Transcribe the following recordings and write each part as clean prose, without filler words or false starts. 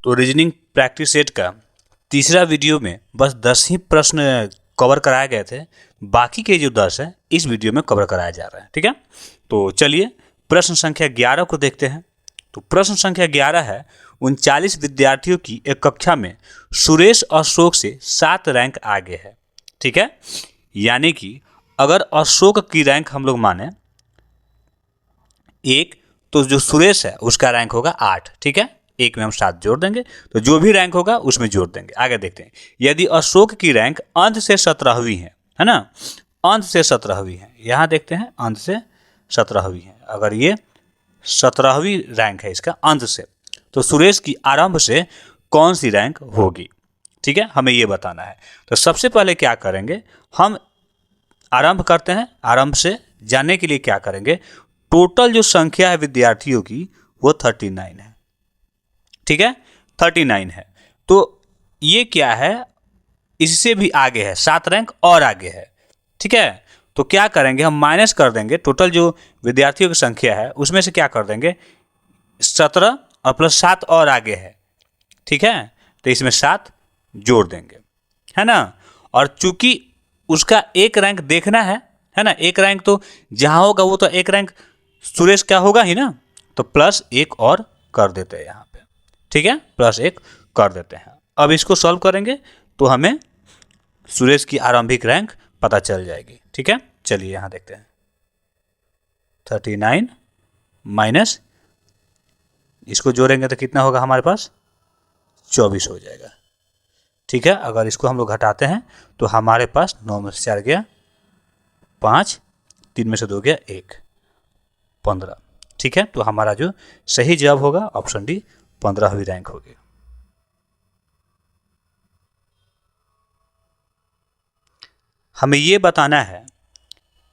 तो reasoning practice set का तीसरा वीडियो में बस 10 ही प्रश्न कवर कराए गए थे, बाकी के जो 10 हैं इस वीडियो में कवर कराया जा रहा है। ठीक है, तो चलिए प्रश्न संख्या 11 को देखते हैं। तो प्रश्न संख्या 11 है, 39 विद्यार्थियों की एक कक्षा में सुरेश अशोक से 7 रैंक आगे है। ठीक है, यानी कि अगर अशोक की रैंक हम लोग माने 1, तो जो सुरेश है उसका रैंक होगा 8। ठीक है, 1 में हम 7 जोड़ देंगे, तो जो भी रैंक होगा उसमें जोड़ देंगे। आगे देखते हैं, यदि अशोक की रैंक अंत से 17वीं है ना, अंत से 17वीं है। यहाँ देखते हैं अंत से 17वीं है। अगर ये 17वीं रैंक है इसका अंत से, तो सुरेश की आरंभ से कौन सी रैंक होगी। ठीक है, हमें ये बताना है। तो सबसे पहले क्या करेंगे, हम आरंभ करते हैं। आरंभ से जानने के लिए क्या करेंगे, टोटल जो संख्या है विद्यार्थियों की वो 39 है। ठीक है, 39 है। तो ये क्या है, इससे भी आगे है, 7 रैंक और आगे है। ठीक है, तो क्या करेंगे, हम माइनस कर देंगे। टोटल जो विद्यार्थियों की संख्या है उसमें से क्या कर देंगे, 17 और प्लस 7 और आगे है। ठीक है, तो इसमें 7 जोड़ देंगे, है ना। और चूंकि उसका एक रैंक देखना है ना, एक रैंक तो जहां होगा वो तो एक रैंक सुरेश का होगा ही ना, तो प्लस 1 और कर देते हैं यहाँ पे। ठीक है, प्लस 1 कर देते हैं। अब इसको सॉल्व करेंगे तो हमें सुरेश की आरंभिक रैंक पता चल जाएगी। ठीक है, चलिए यहाँ देखते हैं, 39 माइनस इसको जोड़ेंगे तो कितना होगा हमारे पास, 24 हो जाएगा। ठीक है, अगर इसको हम लोग घटाते हैं तो हमारे पास 9 में से 4 गया 5, 3 में से 2 गया 1, 15। ठीक है, तो हमारा जो सही जवाब होगा ऑप्शन डी, 15वीं रैंक होगी। हमें ये बताना है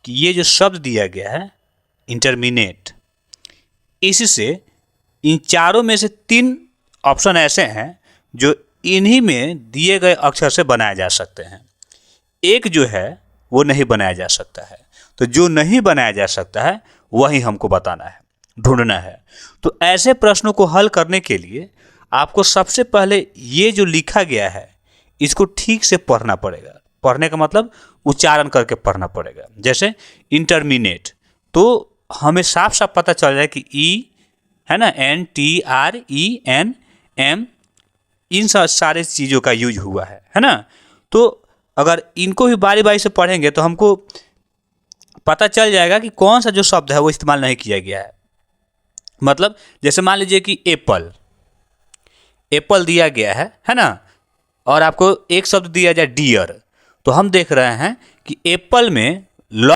कि ये जो शब्द दिया गया है इंटरमीडिएट, इससे इन चारों में से 3 ऑप्शन ऐसे हैं जो इन्हीं में दिए गए अक्षर से बनाए जा सकते हैं। एक जो है वो नहीं बनाया जा सकता है, तो जो नहीं बनाया जा सकता है वही हमको बताना है, ढूंढना है। तो ऐसे प्रश्नों को हल करने के लिए आपको सबसे पहले ये जो लिखा गया है इसको ठीक से पढ़ना पड़ेगा। पढ़ने का मतलब उच्चारण करके पढ़ना पड़ेगा। जैसे इंटरमीडिएट, तो हमें साफ साफ पता चल जाए कि ई है ना, NTRENM, इन सारे चीज़ों का यूज हुआ है ना। तो अगर इनको भी बारी बारी से पढ़ेंगे तो हमको पता चल जाएगा कि कौन सा जो शब्द है वो इस्तेमाल नहीं किया गया है। मतलब जैसे मान लीजिए कि एप्पल, एप्पल दिया गया है ना, और आपको एक शब्द दिया जाए डियर, तो हम देख रहे हैं कि एप्पल में ल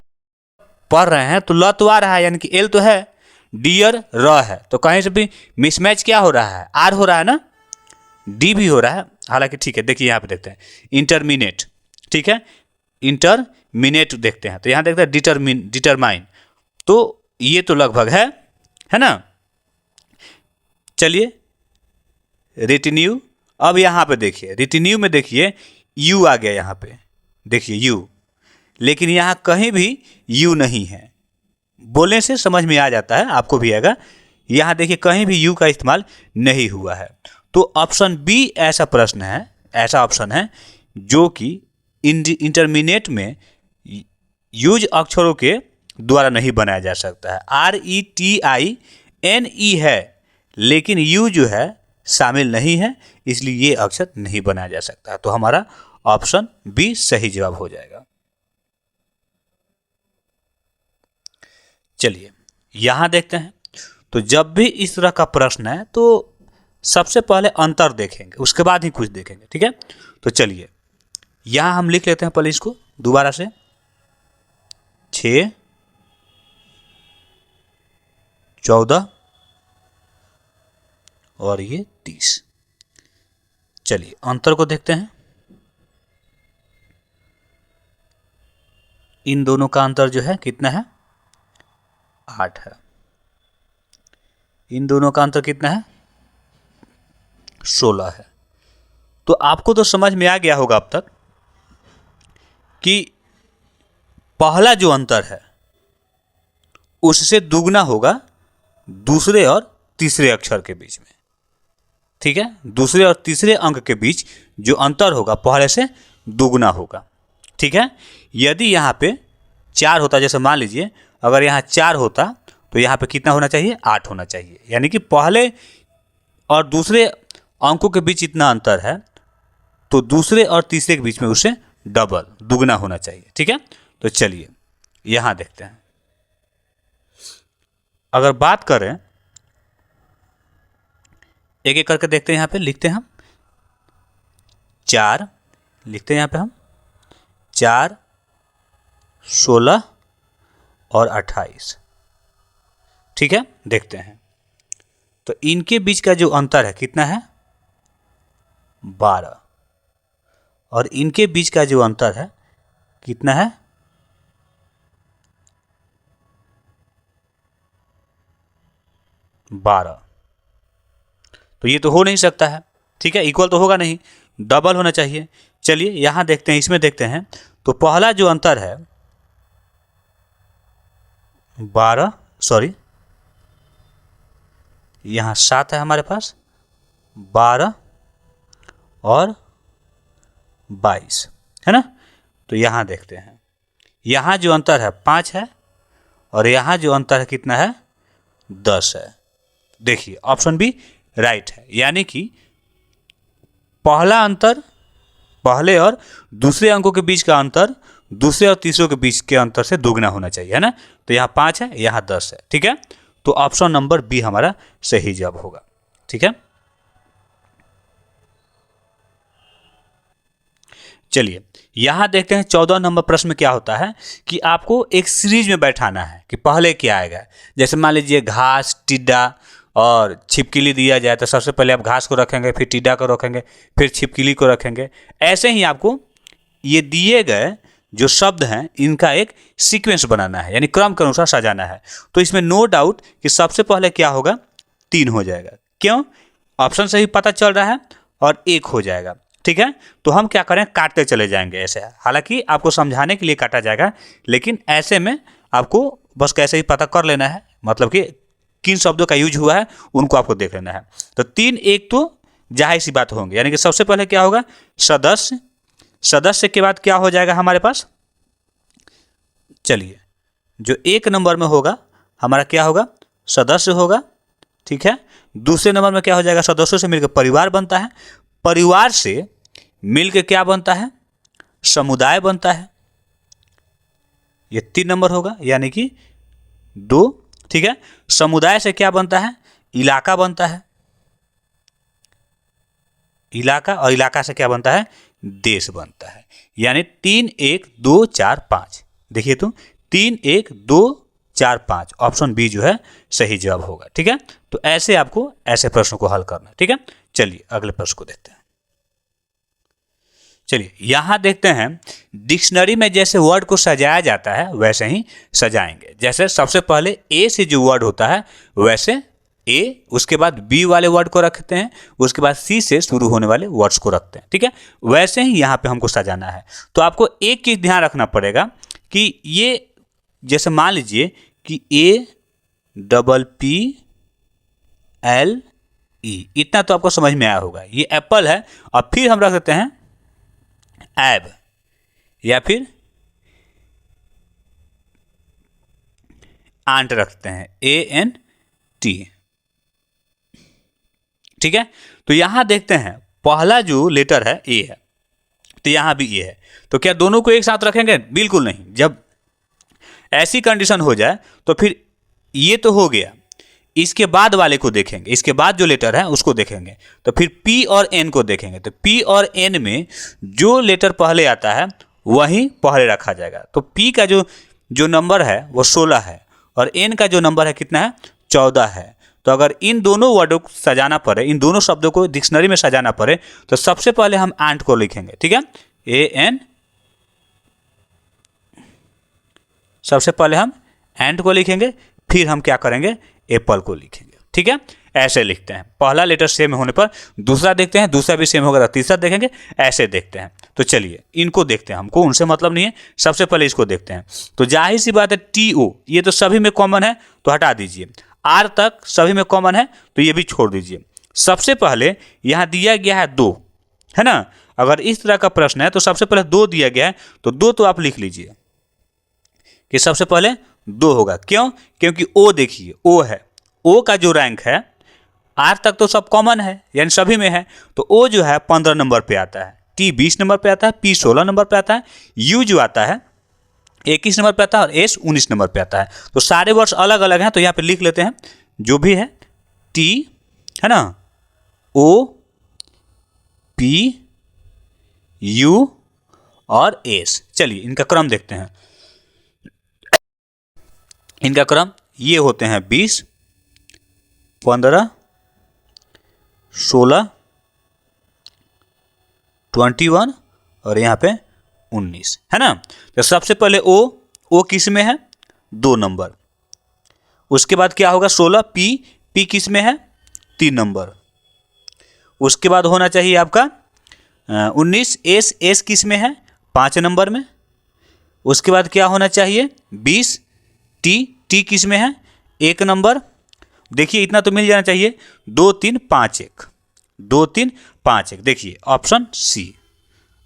पढ़ रहे हैं तो ल तो आ रहा है, यानी कि एल तो है, डियर र है, तो कहीं से भी मिसमैच क्या हो रहा है, आर हो रहा है ना, डी भी हो रहा है। हालांकि ठीक है, देखिए यहाँ पे देखते हैं इंटरमीडिएट। ठीक है, इंटरमीडिएट देखते हैं तो यहाँ देखते हैं डिटरमाइन, तो ये तो लगभग है ना। चलिए रेटिन्यू, अब यहाँ पे देखिए रेटिन्यू में देखिए यू आ गया, यहाँ पे देखिए यू, लेकिन यहाँ कहीं भी यू नहीं है। बोलने से समझ में आ जाता है, आपको भी आएगा। यहाँ देखिए कहीं भी यू का इस्तेमाल नहीं हुआ है। तो ऑप्शन बी ऐसा प्रश्न है, ऐसा ऑप्शन है जो कि इंटरमीडिएट में यूज अक्षरों के द्वारा नहीं बनाया जा सकता है। RETINE है, लेकिन यू जो है शामिल नहीं है, इसलिए ये अक्षर नहीं बनाया जा सकता है। तो हमारा ऑप्शन बी सही जवाब हो जाएगा। चलिए यहां देखते हैं, तो जब भी इस तरह का प्रश्न है तो सबसे पहले अंतर देखेंगे, उसके बाद ही कुछ देखेंगे। ठीक है, तो चलिए यहां हम लिख लेते हैं पहले इसको दोबारा से, 6, 14 और ये 30। चलिए अंतर को देखते हैं। इन दोनों का अंतर जो है कितना है, 8 है। इन दोनों का अंतर कितना है, 16 है। तो आपको तो समझ में आ गया होगा अब तक कि पहला जो अंतर है उससे दुगना होगा दूसरे और तीसरे अक्षर के बीच में। ठीक है, दूसरे और तीसरे अंक के बीच जो अंतर होगा पहले से दुगना होगा। ठीक है, यदि यहाँ पे 4 होता, जैसे मान लीजिए अगर यहाँ 4 होता तो यहाँ पे कितना होना चाहिए, 8 होना चाहिए। यानी कि पहले और दूसरे अंकों के बीच इतना अंतर है तो दूसरे और तीसरे के बीच में उससे डबल दुगना होना चाहिए। ठीक है, तो चलिए यहाँ देखते हैं। अगर बात करें, एक एक करके देखते हैं। यहाँ पे लिखते हैं हम 4, लिखते हैं यहाँ पे हम 4, 16 और 28। ठीक है, देखते हैं तो इनके बीच का जो अंतर है कितना है, 12, और इनके बीच का जो अंतर है कितना है, 12। तो ये तो हो नहीं सकता है। ठीक है, इक्वल तो होगा नहीं, डबल होना चाहिए। चलिए यहाँ देखते हैं, इसमें देखते हैं तो पहला जो अंतर है 12, सॉरी यहाँ 7 है हमारे पास, 12 और 22 है ना। तो यहाँ देखते हैं, यहाँ जो अंतर है 5 है और यहाँ जो अंतर है कितना है, 10 है। देखिए ऑप्शन बी राइट है, यानी कि पहला अंतर पहले और दूसरे अंकों के बीच का अंतर दूसरे और तीसरे के बीच के अंतर से दोगुना होना चाहिए, है ना। तो यहाँ 5 है, यहाँ 10 है। ठीक है, तो ऑप्शन नंबर बी हमारा सही जवाब होगा। ठीक है, चलिए यहाँ देखते हैं 14 नंबर प्रश्न में क्या होता है कि आपको एक सीरीज में बैठाना है कि पहले क्या आएगा। जैसे मान लीजिए घास, टिड्डा और छिपकली दिया जाए तो सबसे पहले आप घास को रखेंगे, फिर टिड्डा को रखेंगे, फिर छिपकली को रखेंगे। ऐसे ही आपको ये दिए गए जो शब्द हैं इनका एक सीक्वेंस बनाना है, यानी क्रम के अनुसार सजाना है। तो इसमें नो डाउट कि सबसे पहले क्या होगा, 3 हो जाएगा। क्यों, ऑप्शन से ही पता चल रहा है, और 1 हो जाएगा। ठीक है, तो हम क्या करें, काटते चले जाएंगे ऐसे। हालांकि आपको समझाने के लिए काटा जाएगा, लेकिन ऐसे में आपको बस कैसे ही पता कर लेना है, मतलब कि किन शब्दों का यूज हुआ है उनको आपको देख लेना है। तो 3, 1 तो जाहिर सी बात होंगे, यानी कि सबसे पहले क्या होगा, सदस्य। सदस्य के बाद क्या हो जाएगा हमारे पास, चलिए जो 1 नंबर में होगा हमारा क्या होगा, सदस्य होगा। ठीक है, दूसरे नंबर में क्या हो जाएगा, सदस्यों से मिलकर परिवार बनता है, परिवार से मिलकर क्या बनता है, समुदाय बनता है। ये 3 नंबर होगा, यानी कि 2। ठीक है, समुदाय से क्या बनता है, इलाका बनता है, इलाका, और इलाका से क्या बनता है, देश बनता है। यानी 3, 1, 2, 4, 5। देखिए तो 3, 1, 2, 4, 5 ऑप्शन बी जो है सही जवाब होगा। ठीक है, तो ऐसे आपको ऐसे प्रश्नों को हल करना है। ठीक है, चलिए अगले प्रश्न को देखते हैं। चलिए यहाँ देखते हैं, डिक्शनरी में जैसे वर्ड को सजाया जाता है वैसे ही सजाएंगे। जैसे सबसे पहले ए से जो वर्ड होता है वैसे ए, उसके बाद बी वाले वर्ड को रखते हैं, उसके बाद सी से शुरू होने वाले वर्ड्स को रखते हैं। ठीक है, वैसे ही यहाँ पे हमको सजाना है। तो आपको एक चीज ध्यान रखना पड़ेगा कि ये जैसे मान लीजिए कि APPLE, इतना तो आपको समझ में आया होगा, ये एप्पल है। और फिर हम रख देते हैं एब, या फिर आंट रखते हैं, ANT। ठीक है, तो यहां देखते हैं पहला जो लेटर है ए है, तो यहां भी ए है। तो क्या दोनों को एक साथ रखेंगे, बिल्कुल नहीं। जब ऐसी कंडीशन हो जाए तो फिर ये तो हो गया, इसके बाद वाले को देखेंगे, इसके बाद जो लेटर है उसको देखेंगे। तो फिर पी और एन को देखेंगे, तो पी और एन में जो लेटर पहले आता है वही पहले रखा जाएगा। तो पी का जो नंबर है वो 16 है, और एन का जो नंबर है कितना है, 14 है। तो अगर इन दोनों वर्डों को सजाना पड़े, इन दोनों शब्दों को डिक्शनरी में सजाना पड़े, तो सबसे पहले हम एंड को लिखेंगे। ठीक है, AN, सबसे पहले हम एंड को लिखेंगे, फिर हम क्या करेंगे, एप्पल को लिखेंगे। ठीक है, ऐसे लिखते हैं। पहला लेटर सेम होने पर दूसरा देखते हैं, दूसरा भी सेम होगा तो तीसरा देखेंगे, ऐसे देखते हैं। तो चलिए इनको देखते हैं, हमको उनसे मतलब नहीं है, सबसे पहले इसको देखते हैं। तो जाहिर सी बात है TO, ये तो सभी में कॉमन है तो हटा दीजिए। R तक सभी में कॉमन है तो ये भी छोड़ दीजिए। सबसे पहले यहाँ दिया गया है 2, है ना। अगर इस तरह का प्रश्न है तो सबसे पहले 2 दिया गया है, तो 2 तो आप लिख लीजिए कि सबसे पहले 2 होगा। क्यों? क्योंकि ओ देखिए ओ है, ओ का जो रैंक है आर तक तो सब कॉमन है, यानी सभी में है, तो ओ जो है 15 नंबर पे आता है, टी 20 नंबर पे आता है, पी 16 नंबर पे आता है, यू जो आता है 21 नंबर पे आता है और एस 19 नंबर पे आता है। तो सारे वर्ष अलग अलग हैं, तो यहाँ पे लिख लेते हैं जो भी है टी, है ना, ओ, पी, यू और एस। चलिए इनका क्रम देखते हैं। इनका क्रम ये होते हैं 20, 15, 16, 21 और यहाँ पे 19, है ना। तो सबसे पहले ओ किस में है? 2 नंबर। उसके बाद क्या होगा? 16, पी किस में है? 3 नंबर। उसके बाद होना चाहिए आपका 19, एस किस में है? 5 नंबर में। उसके बाद क्या होना चाहिए? 20, टी किस में है? 1 नंबर। देखिए इतना तो मिल जाना चाहिए, 2 3 5 1, 2 3 5 1। देखिए ऑप्शन सी,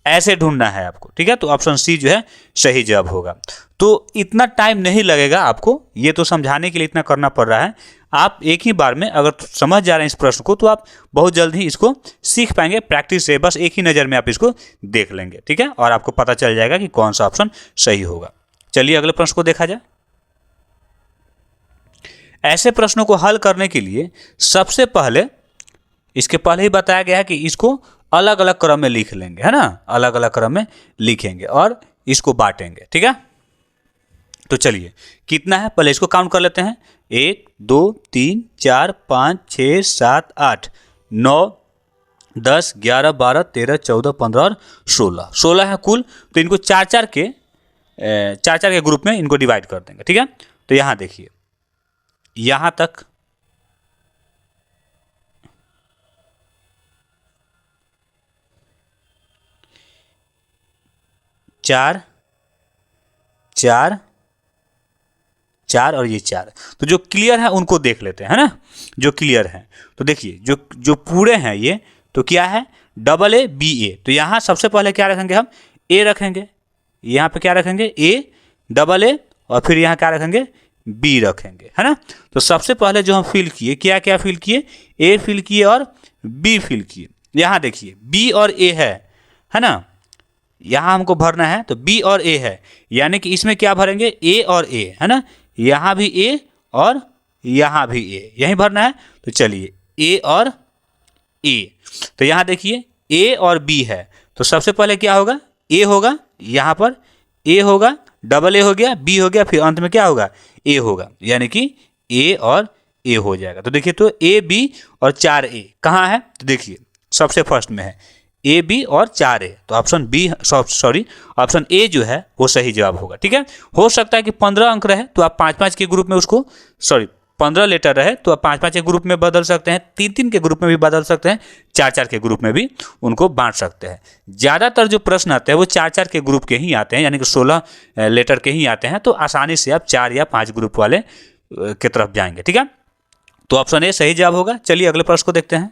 ऐसे ढूंढना है आपको, ठीक है। तो ऑप्शन सी जो है सही जवाब होगा। तो इतना टाइम नहीं लगेगा आपको, ये तो समझाने के लिए इतना करना पड़ रहा है। आप एक ही बार में अगर समझ जा रहे हैं इस प्रश्न को, तो आप बहुत जल्द ही इसको सीख पाएंगे प्रैक्टिस से। बस एक ही नज़र में आप इसको देख लेंगे, ठीक है, और आपको पता चल जाएगा कि कौन सा ऑप्शन सही होगा। चलिए अगले प्रश्न को देखा जाए। ऐसे प्रश्नों को हल करने के लिए सबसे पहले, इसके पहले ही बताया गया है कि इसको अलग अलग क्रम में लिख लेंगे, है ना, अलग अलग क्रम में लिखेंगे और इसको बांटेंगे, ठीक है। तो चलिए कितना है पहले इसको काउंट कर लेते हैं। 1 2 3 4 5 6 7 8 9 10 11 12 13 14 15 और 16 है कुल। तो इनको चार चार के ग्रुप में इनको डिवाइड कर देंगे, ठीक है। तो यहाँ देखिए, यहाँ तक चार चार चार और ये 4। तो जो क्लियर है उनको देख लेते हैं, है ना, जो क्लियर है। तो देखिए जो पूरे हैं ये, तो क्या है? डबल ए बी ए। तो यहाँ सबसे पहले क्या रखेंगे? हम ए रखेंगे। यहाँ पे क्या रखेंगे? ए डबल ए, और फिर यहाँ क्या रखेंगे? बी रखेंगे, है ना। तो सबसे पहले जो हम फिल किए, क्या क्या फिल किए? ए फिल किए और बी फिल किए। यहाँ देखिए बी और ए है ना, यहाँ हमको भरना है, तो बी और ए है, यानी कि इसमें क्या भरेंगे? ए और ए, है ना, यहाँ भी ए और यहाँ भी ए, यहीं भरना है। तो चलिए ए और ए, तो यहाँ देखिए ए और बी है, तो सबसे पहले क्या होगा? ए होगा, यहाँ पर ए होगा, डबल ए हो गया, बी हो गया, फिर अंत में क्या होगा? ए होगा, यानी कि ए और ए हो जाएगा। तो देखिए, तो ए बी और 4 ए कहाँ है? तो देखिए सबसे फर्स्ट में है ए बी और 4 ए, तो option B, sorry option A जो है वो सही जवाब होगा, ठीक है। हो सकता है कि 15 अंक रहे तो आप 5-5 के ग्रुप में उसको, 15 लेटर रहे तो आप 5-5 के ग्रुप में बदल सकते हैं, 3-3 के ग्रुप में भी बदल सकते हैं, 4-4 के ग्रुप में भी उनको बांट सकते हैं। ज़्यादातर जो प्रश्न आते हैं वो 4-4 के ग्रुप के ही आते हैं, यानी कि 16 लेटर के ही आते हैं, तो आसानी से आप 4 या 5 ग्रुप वाले की तरफ जाएंगे, ठीक है। तो ऑप्शन ए सही जवाब होगा। चलिए अगले प्रश्न को देखते हैं।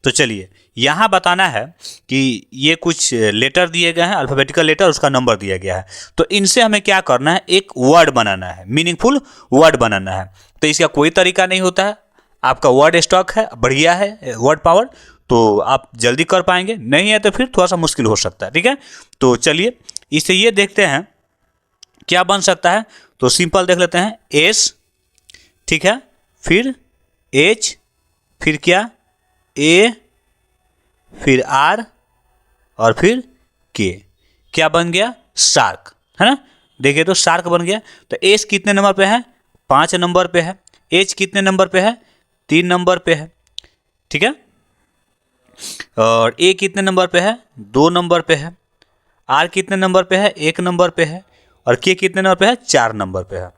तो चलिए यहाँ बताना है कि ये कुछ लेटर दिए गए हैं, अल्फ़ाबेटिकल लेटर, उसका नंबर दिया गया है। तो इनसे हमें क्या करना है? एक वर्ड बनाना है, मीनिंगफुल वर्ड बनाना है। तो इसका कोई तरीका नहीं होता है, आपका वर्ड स्टॉक है, बढ़िया है वर्ड पावर, तो आप जल्दी कर पाएंगे, नहीं है तो फिर थोड़ा सा मुश्किल हो सकता है, ठीक है। तो चलिए इससे ये देखते हैं क्या बन सकता है। तो सिंपल देख लेते हैं, एस, ठीक है, फिर एच, फिर क्या? ए, फिर आर और फिर के। क्या बन गया? शार्क, है ना। देखिए तो शार्क बन गया। तो एस कितने नंबर पे है? 5 नंबर पे है। एच कितने नंबर पे है? 3 नंबर पे है, ठीक है। और ए कितने नंबर पे है? 2 नंबर पे है। आर कितने नंबर पे है? 1 नंबर पे है। और के कितने नंबर पे है? 4 नंबर पे है,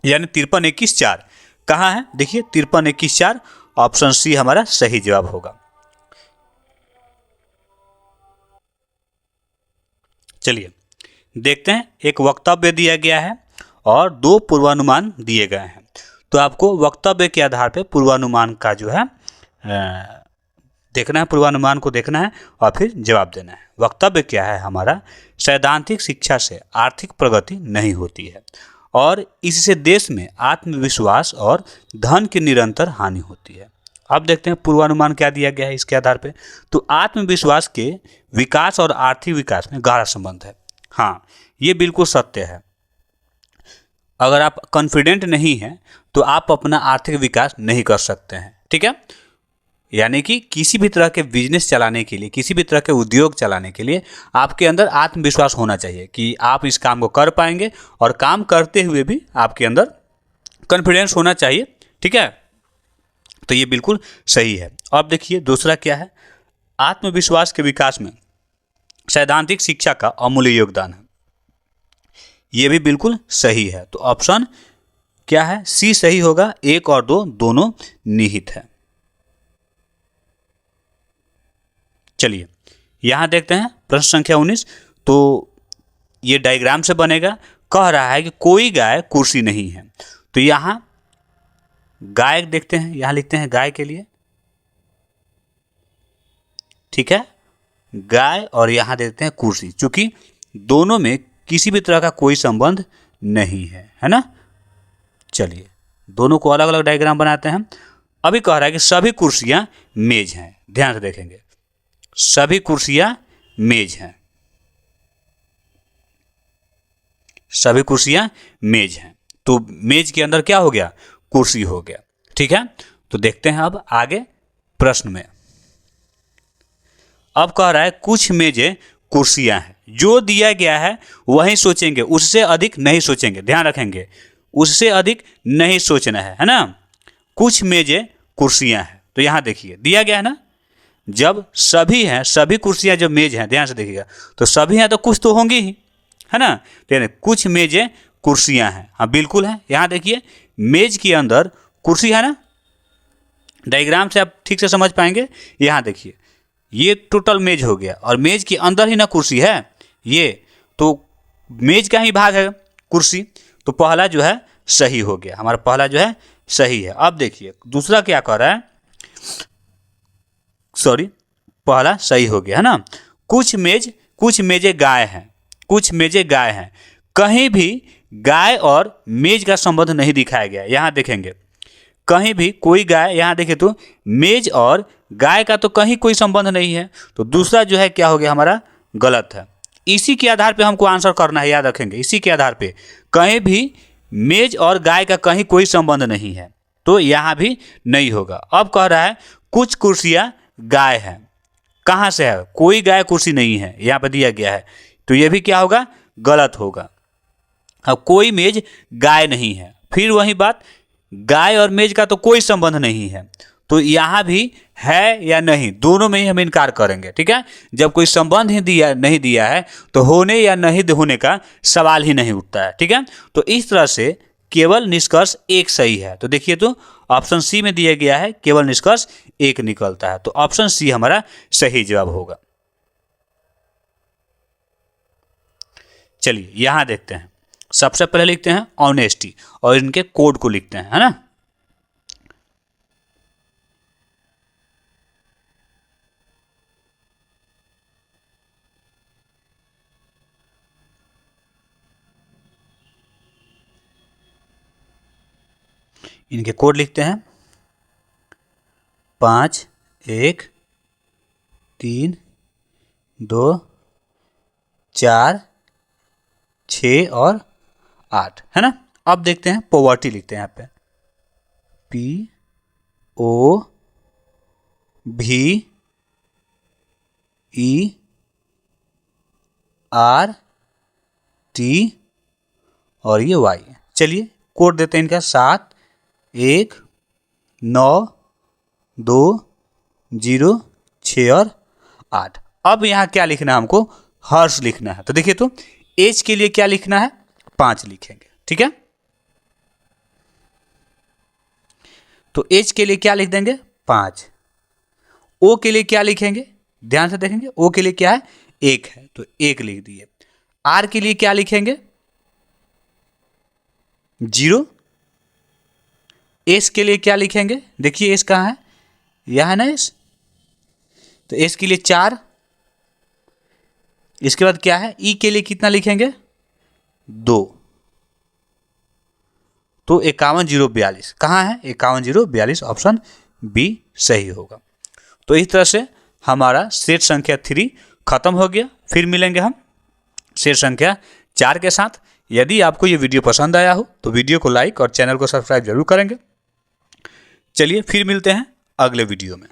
यानी 53 21 4 कहाँ है? देखिए 53 21 4, ऑप्शन सी हमारा सही जवाब होगा। चलिए देखते हैं, एक वक्तव्य दिया गया है और 2 पूर्वानुमान दिए गए हैं। तो आपको वक्तव्य के आधार पे पूर्वानुमान का जो है देखना है, पूर्वानुमान को देखना है और फिर जवाब देना है। वक्तव्य क्या है हमारा, सैद्धांतिक शिक्षा से आर्थिक प्रगति नहीं होती है और इससे देश में आत्मविश्वास और धन की निरंतर हानि होती है। अब देखते हैं पूर्वानुमान क्या दिया गया है इसके आधार पे। तो आत्मविश्वास के विकास और आर्थिक विकास में गहरा संबंध है। हाँ, ये बिल्कुल सत्य है। अगर आप कॉन्फिडेंट नहीं हैं तो आप अपना आर्थिक विकास नहीं कर सकते हैं, ठीक है। यानी कि किसी भी तरह के बिजनेस चलाने के लिए, किसी भी तरह के उद्योग चलाने के लिए आपके अंदर आत्मविश्वास होना चाहिए कि आप इस काम को कर पाएंगे और काम करते हुए भी आपके अंदर कॉन्फिडेंस होना चाहिए, ठीक है। तो ये बिल्कुल सही है। अब देखिए दूसरा क्या है, आत्मविश्वास के विकास में सैद्धांतिक शिक्षा का अमूल्य योगदान है। ये भी बिल्कुल सही है। तो ऑप्शन क्या है, सी सही होगा। 1 और 2 दोनों निहित है। चलिए यहां देखते हैं प्रश्न संख्या 19। तो ये डायग्राम से बनेगा। कह रहा है कि कोई गाय कुर्सी नहीं है। तो यहां गाय देखते हैं, यहां लिखते हैं गाय के लिए, ठीक है, गाय, और यहां देखते हैं कुर्सी, चूंकि दोनों में किसी भी तरह का कोई संबंध नहीं है ना। चलिए दोनों को अलग अलग डायग्राम बनाते हैं। अभी कह रहा है कि सभी कुर्सियां मेज हैं। ध्यान से देखेंगे, सभी कुर्सियां मेज हैं, सभी कुर्सियां मेज हैं। तो मेज के अंदर क्या हो गया, कुर्सी हो गया, ठीक है। तो देखते हैं अब आगे प्रश्न में। अब कह रहा है कुछ मेजें कुर्सियां हैं, जो दिया गया है वही सोचेंगे, उससे अधिक नहीं सोचेंगे। ध्यान रखेंगे, उससे अधिक नहीं सोचना है ना। कुछ मेजें कुर्सियां हैं। तो यहां देखिए दिया गया है ना, जब सभी हैं, सभी कुर्सियां जब मेज हैं, ध्यान से देखिएगा, तो सभी हैं तो कुछ तो होंगी ही, है ना। तो कुछ मेजें कुर्सियां हैं, हाँ बिल्कुल है। यहां देखिए मेज के अंदर कुर्सी है ना, डायग्राम से आप ठीक से समझ पाएंगे। यहां देखिए ये टोटल मेज हो गया और मेज के अंदर ही ना कुर्सी है, ये तो मेज का ही भाग है कुर्सी। तो पहला जो है सही हो गया, हमारा पहला जो है सही है। अब देखिए दूसरा क्या कह रहा है, सॉरी, पहला सही हो गया है ना। कुछ मेजें गाय हैं, कुछ मेजें गाय हैं। कहीं भी गाय और मेज का संबंध नहीं दिखाया गया। यहां देखेंगे कहीं भी कोई गाय, यहां देखें तो मेज और गाय का तो कहीं कोई संबंध नहीं है। तो दूसरा जो है क्या हो गया हमारा, गलत है। इसी के आधार पे हमको आंसर करना है, याद रखेंगे, इसी के आधार पे। कहीं भी मेज और गाय का कहीं कोई संबंध नहीं है, तो यहां भी नहीं होगा। अब कह रहा है कुछ कुर्सियां गाय है। कहां से है, कोई गाय कुर्सी नहीं है, यहां पर दिया गया है, तो यह भी क्या होगा, गलत होगा। अब कोई मेज गाय नहीं है, फिर वही बात, गाय और मेज का तो कोई संबंध नहीं है, तो यहां भी है या नहीं, दोनों में ही हम इनकार करेंगे, ठीक है। जब कोई संबंध ही नहीं दिया है तो होने या नहीं होने का सवाल ही नहीं उठता है, ठीक है। तो इस तरह से केवल निष्कर्ष एक सही है। तो देखिए तो ऑप्शन सी में दिया गया है केवल निष्कर्ष एक निकलता है, तो ऑप्शन सी हमारा सही जवाब होगा। चलिए यहां देखते हैं, सबसे पहले लिखते हैं ऑनेस्टी और इनके कोड को लिखते हैं, है ना। इनके कोड लिखते हैं 5 1 3 2 4 6 और 8, है ना। अब देखते हैं पॉवर्टी लिखते हैं यहाँ पे, POVERT और ये Y। चलिए कोड देते हैं इनका 7 1 9 2 0 6 और 8। अब यहाँ क्या लिखना है हमको, हर्ष लिखना है। तो देखिए तो एच के लिए क्या लिखना है, 5 लिखेंगे, ठीक है। तो एच के लिए क्या लिख देंगे, 5। ओ के लिए क्या लिखेंगे, ध्यान से देखेंगे, ओ के लिए क्या है, 1 है, तो 1 लिख दिए। आर के लिए क्या लिखेंगे, 0, एस के लिए क्या लिखेंगे, देखिए एस कहाँ है, यह है ना एस, तो एस के लिए 4। इसके बाद क्या है, ई के लिए कितना लिखेंगे, 2। तो 51,042 कहाँ है, 51,042 ऑप्शन बी सही होगा। तो इस तरह से हमारा सेट संख्या 3 खत्म हो गया। फिर मिलेंगे हम सेट संख्या 4 के साथ। यदि आपको ये वीडियो पसंद आया हो तो वीडियो को लाइक और चैनल को सब्सक्राइब जरूर करेंगे। चलिए फिर मिलते हैं अगले वीडियो में।